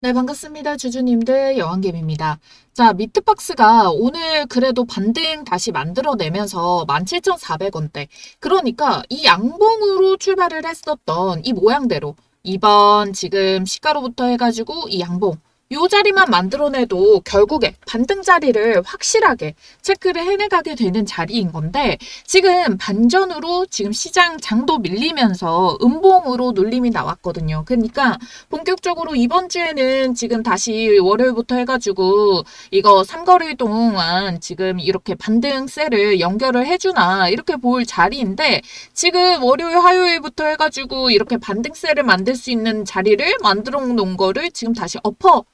네, 반갑습니다. 주주님들, 여왕개미입니다. 자, 미트박스가 오늘 그래도 반등 다시 만들어내면서 17,400원대. 그러니까 이 양봉으로 출발을 했었던 이 모양대로 이번 지금 시가로부터 해가지고 이 양봉 요 자리만 만들어내도 결국에 반등 자리를 확실하게 체크를 해내가게 되는 자리인 건데 지금 반전으로 지금 시장 장도 밀리면서 음봉으로 눌림이 나왔거든요. 그러니까 본격적으로 이번 주에는 지금 다시 월요일부터 해가지고 이거 3거래일 동안 지금 이렇게 반등세를 연결을 해주나 이렇게 볼 자리인데 지금 월요일, 화요일부터 해가지고 이렇게 반등세를 만들 수 있는 자리를 만들어 놓은 거를 지금 다시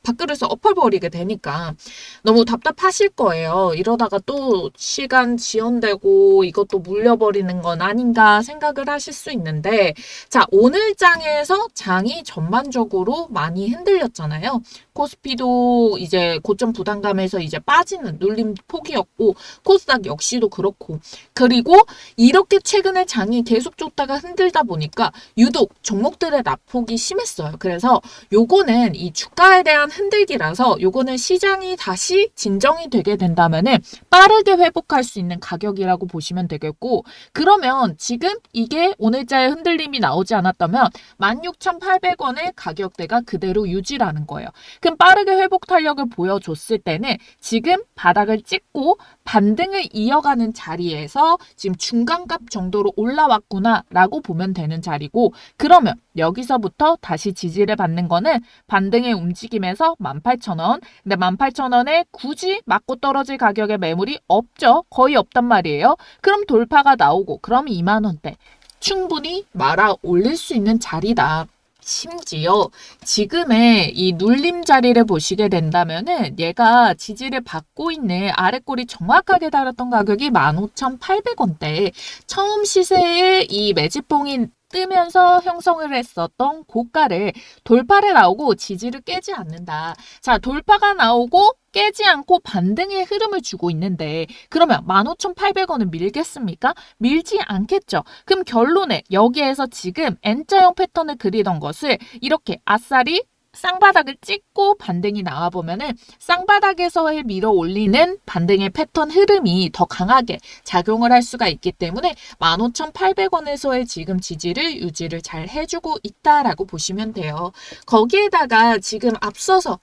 밖으로서 엎어버리게 되니까 너무 답답하실 거예요. 이러다가 또 시간 지연되고 이것도 물려버리는 건 아닌가 생각을 하실 수 있는데 자, 오늘 장에서 장이 전반적으로 많이 흔들렸잖아요. 코스피도 이제 고점 부담감에서 이제 빠지는 눌림 폭이었고 코스닥 역시도 그렇고 그리고 이렇게 최근에 장이 계속 줬다가 흔들다 보니까 유독 종목들의 낙폭이 심했어요. 그래서 요거는 이 주가에 대한 흔들기라서 요거는 시장이 다시 진정이 되게 된다면은 빠르게 회복할 수 있는 가격이라고 보시면 되겠고 그러면 지금 이게 오늘자의 흔들림이 나오지 않았다면 16,800원의 가격대가 그대로 유지라는 거예요. 그럼 빠르게 회복 탄력을 보여줬을 때는 지금 바닥을 찍고 반등을 이어가는 자리에서 지금 중간값 정도로 올라왔구나 라고 보면 되는 자리고 그러면 여기서부터 다시 지지를 받는 거는 반등의 움직임에서 18,000원. 근데 18,000원에 굳이 맞고 떨어질 가격의 매물이 없죠. 거의 없단 말이에요. 그럼 돌파가 나오고 그럼 2만원대. 충분히 말아 올릴 수 있는 자리다. 심지어 지금의 이 눌림 자리를 보시게 된다면은 얘가 지지를 받고 있는 아래 꼬리 정확하게 달았던 가격이 15,800원대. 처음 시세에 이 매집봉이 뜨면서 형성을 했었던 고가를 돌파를 나오고 지지를 깨지 않는다. 자, 돌파가 나오고 깨지 않고 반등의 흐름을 주고 있는데 그러면 15,800원은 밀겠습니까? 밀지 않겠죠. 그럼 결론에 여기에서 지금 N자형 패턴을 그리던 것을 이렇게 아싸리 쌍바닥을 찍고 반등이 나와보면은 쌍바닥에서의 밀어 올리는 반등의 패턴 흐름이 더 강하게 작용을 할 수가 있기 때문에 15,800원에서의 지금 지지를 유지를 잘 해주고 있다라고 보시면 돼요. 거기에다가 지금 앞서서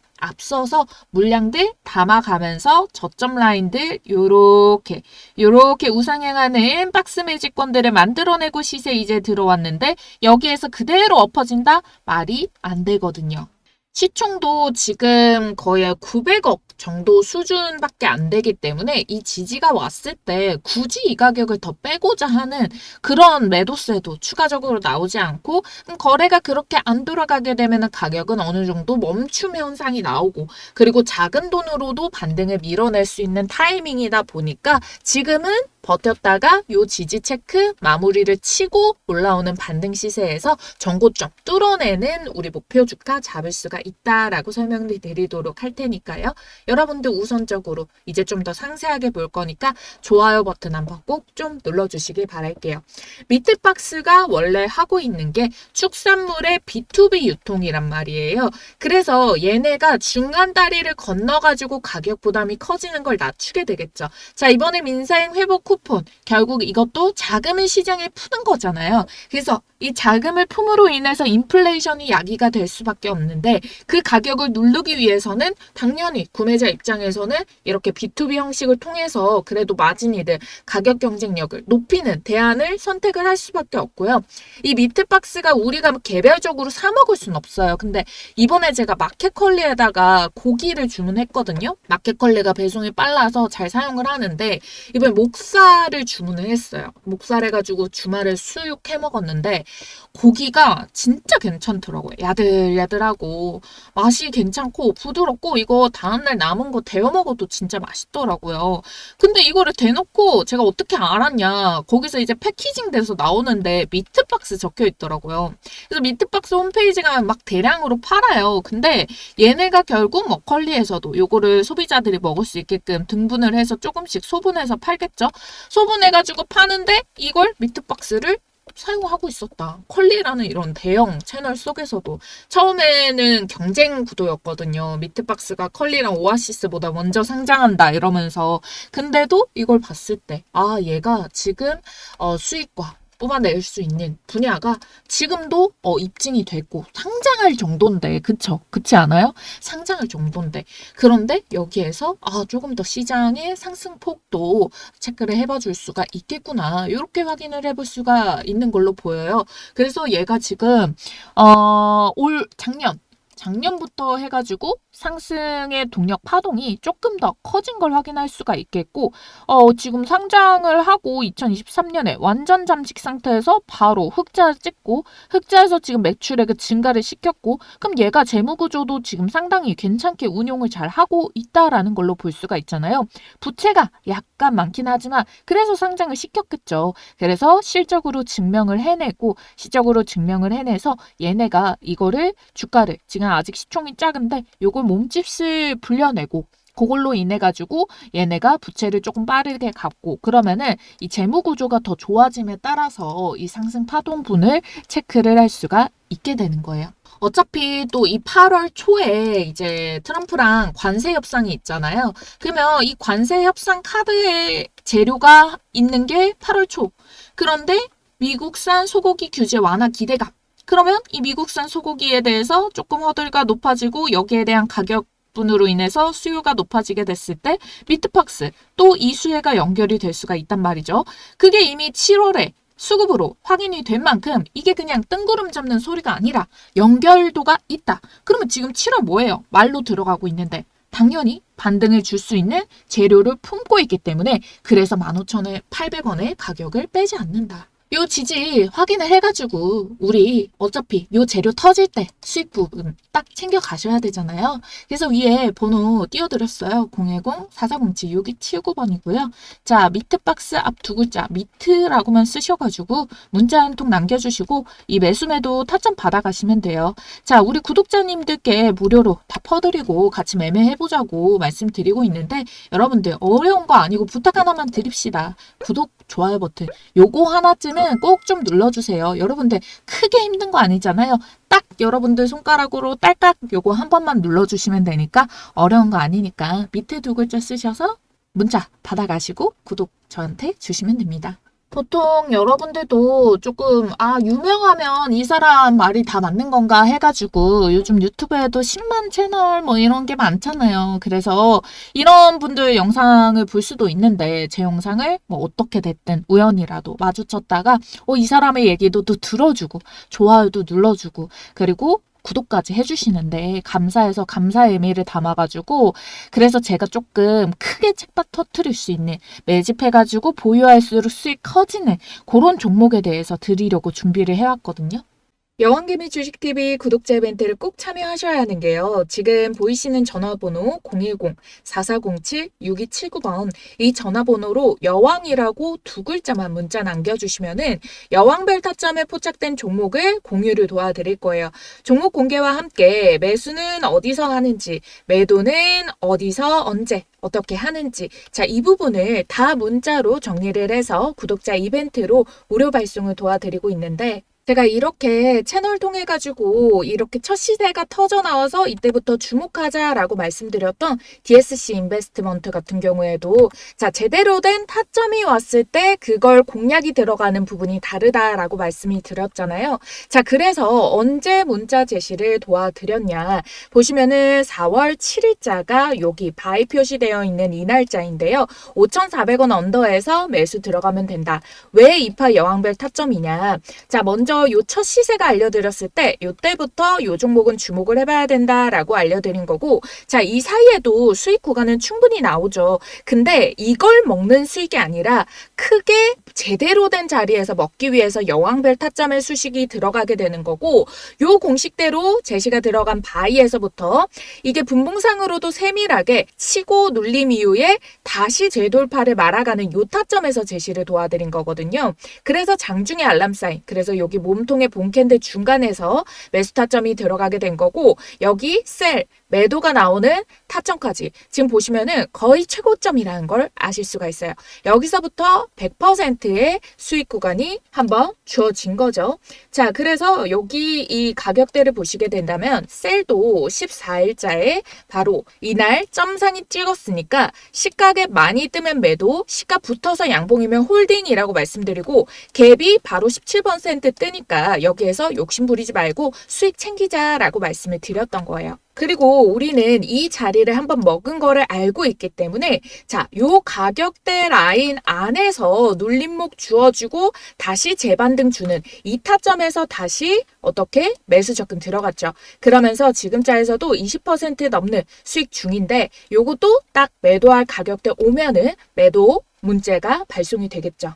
물량들 담아가면서 저점 라인들 요렇게 우상향하는 박스 매직권들을 만들어내고 시세 이제 들어왔는데 여기에서 그대로 엎어진다? 말이 안 되거든요. 시총도 지금 거의 900억 정도 수준밖에 안 되기 때문에 이 지지가 왔을 때 굳이 이 가격을 더 빼고자 하는 그런 매도세도 추가적으로 나오지 않고 거래가 그렇게 안 돌아가게 되면 가격은 어느 정도 멈춤 현상이 나오고 그리고 작은 돈으로도 반등을 밀어낼 수 있는 타이밍이다 보니까 지금은 버텼다가 요 지지 체크 마무리를 치고 올라오는 반등 시세에서 전고점 뚫어내는 우리 목표 주가 잡을 수가 있다라고 설명을 드리도록 할 테니까요. 여러분들 우선적으로 이제 좀 더 상세하게 볼 거니까 좋아요 버튼 한번 꼭 좀 눌러주시길 바랄게요. 미트박스가 원래 하고 있는 게 축산물의 B2B 유통이란 말이에요. 그래서 얘네가 중간 다리를 건너가지고 가격 부담이 커지는 걸 낮추게 되겠죠. 자, 이번에 민사행 회복 쿠폰 결국 이것도 자금을 시장에 푸는 거잖아요. 그래서 이 자금을 품으로 인해서 인플레이션이 야기가 될 수밖에 없는데 그 가격을 누르기 위해서는 당연히 구매자 입장에서는 이렇게 B2B 형식을 통해서 그래도 마진이들 가격 경쟁력을 높이는 대안을 선택을 할 수밖에 없고요. 이 미트박스가 우리가 개별적으로 사 먹을 순 없어요. 근데 이번에 제가 마켓컬리에다가 고기를 주문했거든요. 마켓컬리가 배송이 빨라서 잘 사용을 하는데 이번에 목살을 주문을 했어요. 목살 해가지고 주말에 수육해 먹었는데 고기가 진짜 괜찮더라고요. 야들야들하고 맛이 괜찮고 부드럽고 이거 다음날 남은 거 데워 먹어도 진짜 맛있더라고요. 근데 이거를 대놓고 제가 어떻게 알았냐. 거기서 이제 패키징 돼서 나오는데 미트박스 적혀 있더라고요. 그래서 미트박스 홈페이지 가면 막 대량으로 팔아요. 근데 얘네가 결국 먹컬리에서도 요거를 소비자들이 먹을 수 있게끔 등분을 해서 조금씩 소분해서 팔겠죠. 소분해가지고 파는데 이걸 미트박스를 사용하고 있었다. 컬리라는 이런 대형 채널 속에서도 처음에는 경쟁 구도였거든요. 미트박스가 컬리랑 오아시스보다 먼저 상장한다 이러면서 근데도 이걸 봤을 때 얘가 지금 수익과 뽑아낼 수 있는 분야가 지금도 입증이 되고 상장할 정도인데 그렇지 않아요? 상장할 정도인데 그런데 여기에서 조금 더 시장의 상승폭도 체크를 해봐 줄 수가 있겠구나 이렇게 확인을 해볼 수가 있는 걸로 보여요. 그래서 얘가 지금 올 작년부터 해가지고 상승의 동력 파동이 조금 더 커진 걸 확인할 수가 있겠고 지금 상장을 하고 2023년에 완전 잠식 상태에서 바로 흑자 찍고 흑자에서 지금 매출액을 증가를 시켰고 그럼 얘가 재무구조도 지금 상당히 괜찮게 운용을 잘 하고 있다라는 걸로 볼 수가 있잖아요. 부채가 약간 많긴 하지만 그래서 상장을 시켰겠죠. 그래서 실적으로 증명을 해내서 얘네가 이거를 주가를 지금 아직 시총이 작은데 요걸 몸집을 불려내고 그걸로 인해 가지고 얘네가 부채를 조금 빠르게 갚고 그러면은 이 재무 구조가 더 좋아짐에 따라서 이 상승 파동분을 체크를 할 수가 있게 되는 거예요. 어차피 또 이 8월 초에 이제 트럼프랑 관세 협상이 있잖아요. 그러면 이 관세 협상 카드에 재료가 있는 게 8월 초. 그런데 미국산 소고기 규제 완화 기대감. 그러면 이 미국산 소고기에 대해서 조금 허들가 높아지고 여기에 대한 가격분으로 인해서 수요가 높아지게 됐을 때 미트박스 또 이 수혜가 연결이 될 수가 있단 말이죠. 그게 이미 7월에 수급으로 확인이 된 만큼 이게 그냥 뜬구름 잡는 소리가 아니라 연결도가 있다. 그러면 지금 7월 뭐예요? 말로 들어가고 있는데 당연히 반등을 줄 수 있는 재료를 품고 있기 때문에 그래서 15,800원의 가격을 빼지 않는다. 요 지지 확인을 해가지고 우리 어차피 요 재료 터질 때 수익 부분 딱 챙겨 가셔야 되잖아요. 그래서 위에 번호 띄워드렸어요. 010-4407-6279번이고요. 자, 미트박스 앞 두 글자 미트라고만 쓰셔가지고 문자 한 통 남겨주시고 이 매수매도 타점 받아가시면 돼요. 자, 우리 구독자님들께 무료로 다 퍼드리고 같이 매매해보자고 말씀드리고 있는데 여러분들 어려운 거 아니고 부탁 하나만 드립시다. 구독, 좋아요 버튼 요거 하나쯤은 꼭 좀 눌러주세요. 여러분들 크게 힘든 거 아니잖아요. 딱 여러분들 손가락으로 딸깍 요거 한 번만 눌러주시면 되니까 어려운 거 아니니까 밑에 두 글자 쓰셔서 문자 받아가시고 구독 저한테 주시면 됩니다. 보통 여러분들도 조금 유명하면 이 사람 말이 다 맞는 건가 해가지고 요즘 유튜브에도 10만 채널 뭐 이런 게 많잖아요. 그래서 이런 분들 영상을 볼 수도 있는데 제 영상을 뭐 어떻게 됐든 우연이라도 마주쳤다가 이 사람의 얘기도 또 들어주고 좋아요도 눌러주고 그리고 구독까지 해주시는데 감사해서 감사의 의미를 담아가지고 그래서 제가 조금 크게 책밭 터트릴 수 있는 매집해가지고 보유할수록 수익 커지는 그런 종목에 대해서 드리려고 준비를 해왔거든요. 여왕개미 주식TV 구독자 이벤트를 꼭 참여하셔야 하는 게요. 지금 보이시는 전화번호 010-4407-6279번 이 전화번호로 여왕이라고 두 글자만 문자 남겨주시면은 여왕별 타점에 포착된 종목을 공유를 도와드릴 거예요. 종목 공개와 함께 매수는 어디서 하는지, 매도는 어디서 언제 어떻게 하는지 이 부분을 다 문자로 정리를 해서 구독자 이벤트로 무료 발송을 도와드리고 있는데 제가 이렇게 채널 통해 가지고 이렇게 첫 시세가 터져 나와서 이때부터 주목하자라고 말씀드렸던 DSC 인베스트먼트 같은 경우에도 제대로 된 타점이 왔을 때 그걸 공략이 들어가는 부분이 다르다라고 말씀이 드렸잖아요. 그래서 언제 문자 제시를 도와드렸냐 보시면은 4월 7일자가 여기 바이 표시되어 있는 이 날짜인데요. 5,400원 언더에서 매수 들어가면 된다. 왜 이파 여왕별 타점이냐? 먼저 요 첫 시세가 알려드렸을 때 요때부터 요 종목은 주목을 해봐야 된다라고 알려드린 거고 이 사이에도 수익 구간은 충분히 나오죠. 근데 이걸 먹는 수익이 아니라 크게 제대로 된 자리에서 먹기 위해서 여왕별 타점의 수식이 들어가게 되는 거고 요 공식대로 제시가 들어간 바이에서부터 이게 분봉상으로도 세밀하게 치고 눌림 이후에 다시 재돌파를 말아가는 요 타점에서 제시를 도와드린 거거든요. 그래서 장중에 알람 사인 그래서 여기 몸통의 본캔들 중간에서 매수 타점이 들어가게 된 거고 여기 셀, 매도가 나오는 타점까지 지금 보시면은 거의 최고점이라는 걸 아실 수가 있어요. 여기서부터 100%의 수익 구간이 한번 주어진 거죠. 자, 그래서 여기 이 가격대를 보시게 된다면 셀도 14일자에 바로 이날 점상이 찍었으니까 시가에 많이 뜨면 매도, 시가 붙어서 양봉이면 홀딩이라고 말씀드리고 갭이 바로 17% 뜨니까 여기에서 욕심 부리지 말고 수익 챙기자라고 말씀을 드렸던 거예요. 그리고 우리는 이 자리를 한번 먹은 거를 알고 있기 때문에 자, 요 가격대 라인 안에서 눌림목 주어주고 다시 재반등 주는 이 타점에서 다시 어떻게 매수 접근 들어갔죠. 그러면서 지금자에서도 20% 넘는 수익 중인데 요것도 딱 매도할 가격대 오면은 매도 문제가 발송이 되겠죠.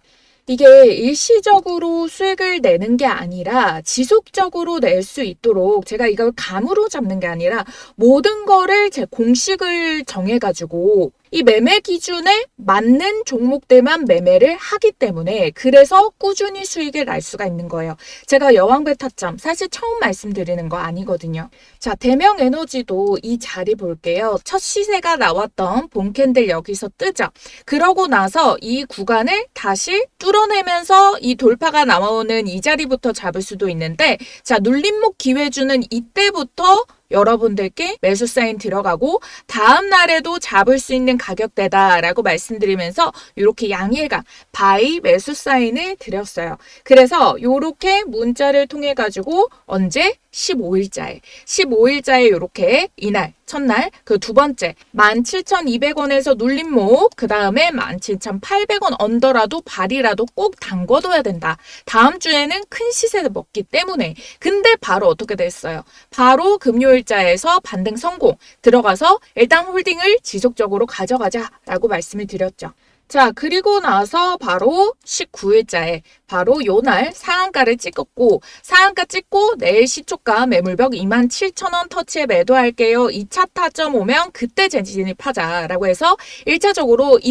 이게 일시적으로 수익을 내는 게 아니라 지속적으로 낼 수 있도록 제가 이걸 감으로 잡는 게 아니라 모든 거를 제 공식을 정해가지고 이 매매 기준에 맞는 종목들만 매매를 하기 때문에 그래서 꾸준히 수익을 날 수가 있는 거예요. 제가 여왕배 타점 사실 처음 말씀드리는 거 아니거든요. 자, 대명에너지도 이 자리 볼게요. 첫 시세가 나왔던 본캔들 여기서 뜨죠. 그러고 나서 이 구간을 다시 뚫어내면서 이 돌파가 나오는 이 자리부터 잡을 수도 있는데 자, 눌림목 기회 주는 이때부터 여러분들께 매수 사인 들어가고 다음 날에도 잡을 수 있는 가격대다라고 말씀드리면서 이렇게 양일간 바이 매수 사인을 드렸어요. 그래서 이렇게 문자를 통해 가지고 언제? 15일자에 이렇게 이날 첫날 그 두 번째 17,200원에서 눌림목 그 다음에 17,800원 언더라도 발이라도 꼭 담궈둬야 된다. 다음 주에는 큰 시세를 먹기 때문에 근데 바로 어떻게 됐어요? 바로 금요일자에서 반등 성공 들어가서 일단 홀딩을 지속적으로 가져가자라고 말씀을 드렸죠. 자, 그리고 나서 바로 19일자에 바로 요날 상한가를 찍었고 상한가 찍고 내일 시초가 매물벽 27,000원 터치에 매도할게요. 2차 타점 오면 그때 진입하자라고 해서 1차적으로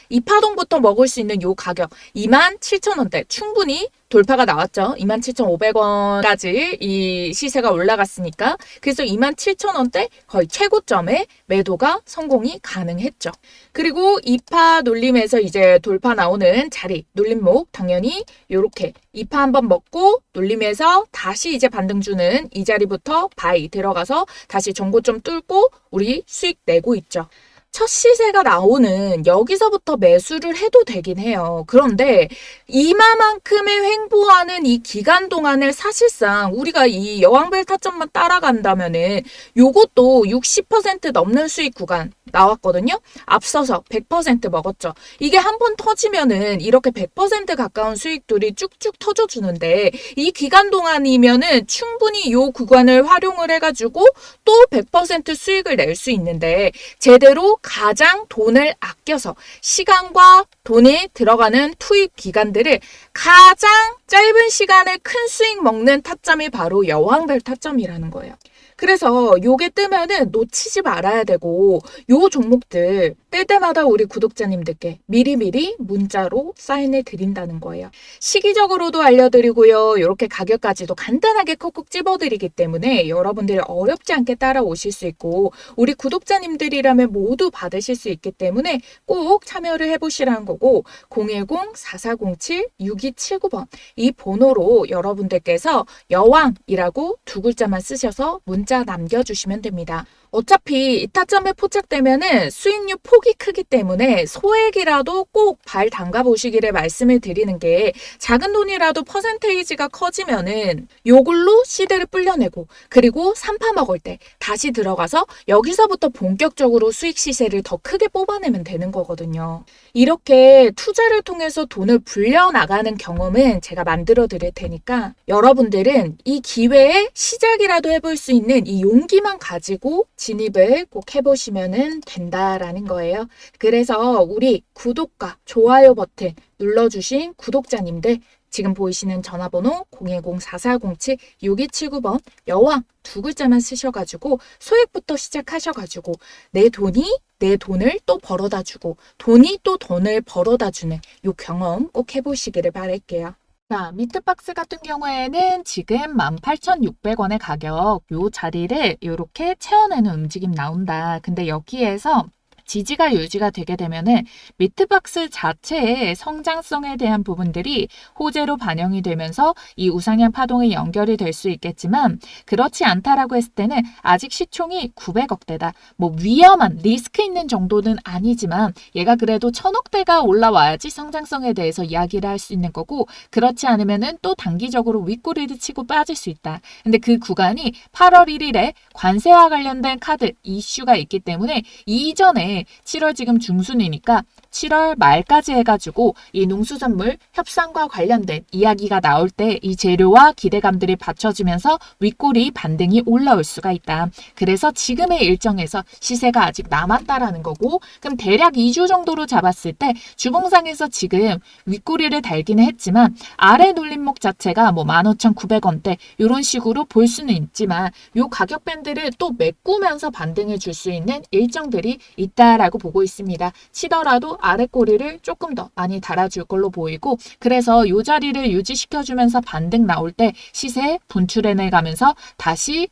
2파동부터 먹을 수 있는 요 가격 27,000원대 충분히 돌파가 나왔죠. 27,500원까지 이 시세가 올라갔으니까 그래서 27,000원대 거의 최고점에 매도가 성공이 가능했죠. 그리고 2파 눌림에서 이제 돌파 나오는 자리 눌림목 당연히 이렇게 2파 한번 먹고 눌림에서 다시 이제 반등 주는 이 자리부터 바이 들어가서 다시 전고점 뚫고 우리 수익 내고 있죠. 첫 시세가 나오는 여기서부터 매수를 해도 되긴 해요. 그런데 이마만큼의 횡보하는 이 기간 동안을 사실상 우리가 이 여왕벨 타점만 따라간다면은 요것도 60% 넘는 수익 구간 나왔거든요. 앞서서 100% 먹었죠. 이게 한 번 터지면은 이렇게 100% 가까운 수익들이 쭉쭉 터져주는데 이 기간 동안이면은 충분히 요 구간을 활용을 해가지고 또 100% 수익을 낼 수 있는데 제대로 가장 돈을 아껴서 시간과 돈이 들어가는 투입 기간들을 가장 짧은 시간에 큰 수익 먹는 타점이 바로 여왕별 타점이라는 거예요. 그래서 요게 뜨면은 놓치지 말아야 되고 요 종목들 뜰 때마다 우리 구독자님들께 미리미리 문자로 사인을 드린다는 거예요. 시기적으로도 알려드리고요. 이렇게 가격까지도 간단하게 콕콕 찝어드리기 때문에 여러분들이 어렵지 않게 따라오실 수 있고 우리 구독자님들이라면 모두 받으실 수 있기 때문에 꼭 참여를 해보시라는 거고 010-4407-6279번 이 번호로 여러분들께서 여왕이라고 두 글자만 쓰셔서 문자 남겨주시면 됩니다. 어차피 이 타점에 포착되면은 수익률 폭이 크기 때문에 소액이라도 꼭 발 담가 보시기를 말씀을 드리는 게 작은 돈이라도 퍼센테이지가 커지면은 요걸로 시대를 불려내고 그리고 3파 먹을 때 다시 들어가서 여기서부터 본격적으로 수익 시세를 더 크게 뽑아내면 되는 거거든요. 이렇게 투자를 통해서 돈을 불려나가는 경험은 제가 만들어 드릴 테니까 여러분들은 이 기회에 시작이라도 해볼 수 있는 이 용기만 가지고 진입을 꼭 해보시면 된다라는 거예요. 그래서 우리 구독과 좋아요 버튼 눌러주신 구독자님들 지금 보이시는 전화번호 010-4407-6279번 여왕 두 글자만 쓰셔가지고 소액부터 시작하셔가지고 내 돈을 또 벌어다 주고 돈이 또 돈을 벌어다 주는 요 경험 꼭 해보시기를 바랄게요. 자, 미트박스 같은 경우에는 지금 18,600원의 가격, 요 자리를 이렇게 채워내는 움직임 나온다. 근데 여기에서 지지가 유지가 되게 되면은 미트박스 자체의 성장성에 대한 부분들이 호재로 반영이 되면서 이 우상향 파동이 연결이 될 수 있겠지만 그렇지 않다라고 했을 때는 아직 시총이 900억대다. 뭐 위험한 리스크 있는 정도는 아니지만 얘가 그래도 1,000억대가 올라와야지 성장성에 대해서 이야기를 할 수 있는 거고 그렇지 않으면은 또 단기적으로 윗꼬리를 치고 빠질 수 있다. 근데 그 구간이 8월 1일에 관세와 관련된 카드 이슈가 있기 때문에 이전에 7월 지금 중순이니까 7월 말까지 해가지고 이 농수산물 협상과 관련된 이야기가 나올 때 이 재료와 기대감들이 받쳐지면서 윗꼬리 반등이 올라올 수가 있다. 그래서 지금의 일정에서 시세가 아직 남았다라는 거고 그럼 대략 2주 정도로 잡았을 때 주봉상에서 지금 윗꼬리를 달기는 했지만 아래 눌림목 자체가 뭐 15,900원대 이런 식으로 볼 수는 있지만 요 가격 밴드를 또 메꾸면서 반등을 줄 수 있는 일정들이 있다라고 보고 있습니다. 치더라도 아래 꼬리를 조금 더 많이 달아줄 걸로 보이고 그래서 이 자리를 유지시켜주면서 반등 나올 때 시세 분출해내 가면서 다시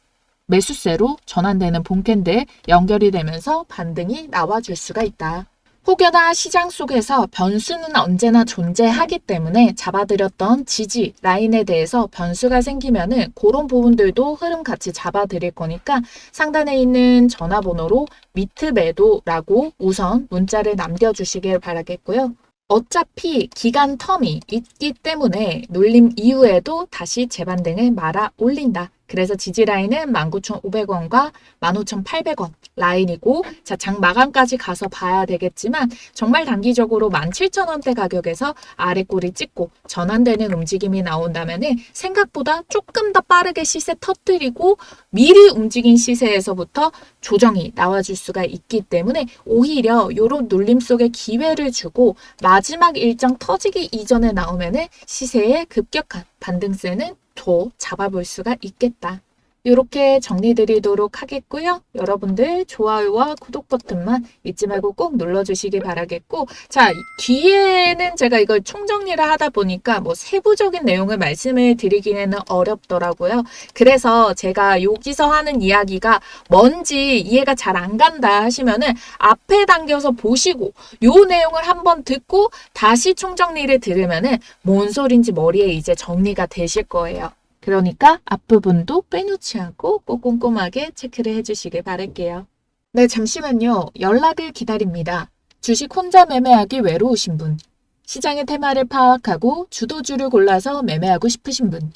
매수세로 전환되는 본캔들 연결이 되면서 반등이 나와줄 수가 있다. 혹여나 시장 속에서 변수는 언제나 존재하기 때문에 잡아드렸던 지지 라인에 대해서 변수가 생기면은 그런 부분들도 흐름 같이 잡아드릴 거니까 상단에 있는 전화번호로 미트 매도라고 우선 문자를 남겨주시길 바라겠고요. 어차피 기간 텀이 있기 때문에 눌림 이후에도 다시 재반등을 말아 올린다. 그래서 지지 라인은 19,500원과 15,800원 라인이고 자, 장 마감까지 가서 봐야 되겠지만 정말 단기적으로 17,000원대 가격에서 아래 꼬리 찍고 전환되는 움직임이 나온다면은 생각보다 조금 더 빠르게 시세 터뜨리고 미리 움직인 시세에서부터 조정이 나와줄 수가 있기 때문에 오히려 이런 눌림 속에 기회를 주고 마지막 일정 터지기 이전에 나오면은 시세의 급격한 반등세는 더 잡아볼 수가 있겠다. 이렇게 정리드리도록 하겠고요. 여러분들 좋아요와 구독 버튼만 잊지 말고 꼭 눌러주시기 바라겠고 자 뒤에는 제가 이걸 총정리를 하다 보니까 뭐 세부적인 내용을 말씀을 드리기에는 어렵더라고요. 그래서 제가 여기서 하는 이야기가 뭔지 이해가 잘 안 간다 하시면은 앞에 당겨서 보시고 요 내용을 한번 듣고 다시 총정리를 들으면은 뭔 소린지 머리에 이제 정리가 되실 거예요. 그러니까 앞부분도 빼놓지 않고 꼭 꼼꼼하게 체크를 해주시길 바랄게요. 네, 잠시만요. 연락을 기다립니다. 주식 혼자 매매하기 외로우신 분, 시장의 테마를 파악하고 주도주를 골라서 매매하고 싶으신 분,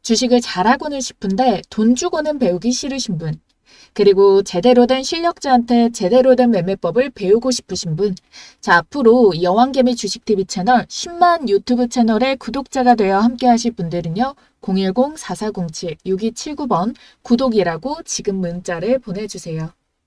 주식을 잘하고는 싶은데 돈 주고는 배우기 싫으신 분, 그리고 제대로 된 실력자한테 제대로 된 매매법을 배우고 싶으신 분. 자, 앞으로 여왕개미 주식TV 채널 10만 유튜브 채널의 구독자가 되어 함께 하실 분들은요. 010-4407-6279번 구독이라고 지금 문자를 보내주세요.